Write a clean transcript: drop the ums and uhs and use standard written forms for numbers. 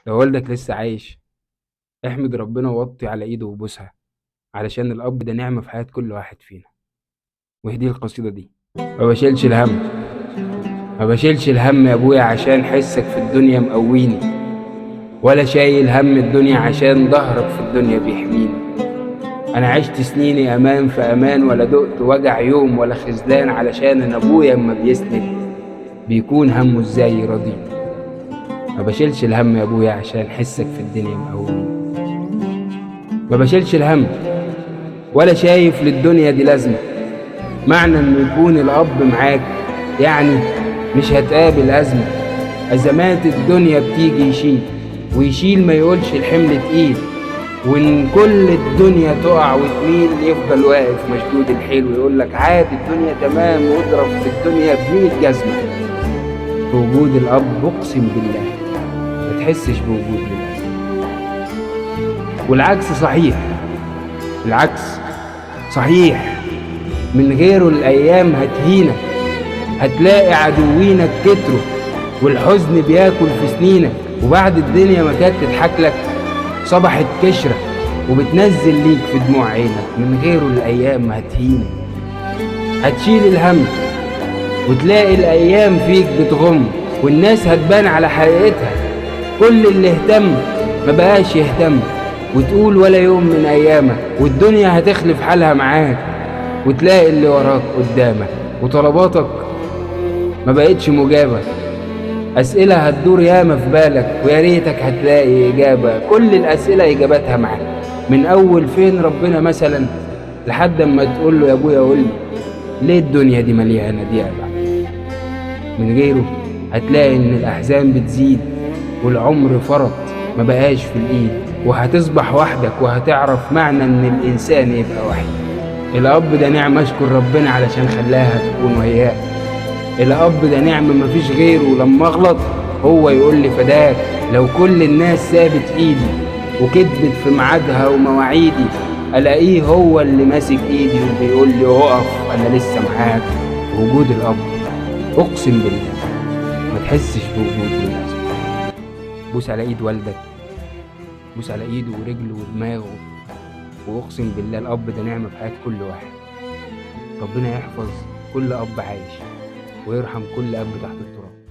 لو والدك لسه عايش، احمد ربنا ووطي على ايده وبوسها، علشان الاب ده نعمة في حياة كل واحد فينا. واهدي القصيدة دي. ما بشيلش الهم، ما بشيلش الهم يا ابويا عشان حسك في الدنيا مقويني، ولا شايل هم الدنيا عشان ظهرك في الدنيا بيحميني. انا عشت سنيني امان في امان، ولا دقت وجع يوم ولا خذلان، علشان انا ابويا اما بيسند بيكون همه ازاي يرضيني. ما بشيلش الهم يا ابويا عشان حسك في الدنيا مقويني. ما بشيلش الهم ولا شايف للدنيا دي لازمة، معنى انه يكون الاب معاك يعني مش هتقابل ازمة. ازمات الدنيا بتيجي يشيل ويشيل، ما يقولش الحمل تقيل، وان كل الدنيا تقع وتميل يفضل واقف مشدود الحيل ويقول لك عادي الدنيا تمام، واضرب في الدنيا ب100 جزمة. في وجود الاب اقسم بالله ما تحسش بوجود الأزمة. والعكس صحيح، العكس صحيح، من غيره الأيام هتهينك، هتلاقي عدوينك كتروا والحزن بياكل في سنينك، وبعد الدنيا ما كانت تضحك لك صبحت كشرة وبتنزل ليك في دموع عينك. من غيره الأيام هتهينك، هتشيل الهم وتلاقي الأيام فيك بتغم، والناس هتبان على حقيقتها. كل اللي اهتم ما بقاش يهتم، وتقول ولا يوم من أيامك، والدنيا هتخلف حالها معاك، وتلاقي اللي وراك قدامك، وطلباتك ما بقتش مجابة. أسئلة هتدور ياما في بالك، ويا ريتك هتلاقي إجابة. كل الأسئلة إجاباتها معاك، من أول فين ربنا مثلا لحد ما تقول له يا أبويا قول لي ليه الدنيا دي مليانة ضيقة. من غيره هتلاقي إن الأحزان بتزيد، والعمر فرط ما بقاش في الإيد، وهتصبح وحدك وهتعرف معنى إن الإنسان يبقى وحيد. الأب ده نعمة أشكر ربنا علشان خلاها تكون وياك. الأب ده نعمة مفيش غيره، ولما أغلط هو يقول لي فداك. لو كل الناس سابت إيدي وكدبت في ميعادها ومواعيدي، ألاقيه هو اللي ماسك إيدي وبيقول لي أقف أنا لسه معاك. وجود الأب أقسم بالله ما تحسش بوجود للأسف. بوس على إيد والدك، بوس على إيده ورجله ودماغه، وأقسم بالله الأب ده نعمة في حياة كل واحد. ربنا يحفظ كل أب عايش ويرحم كل أب تحت التراب.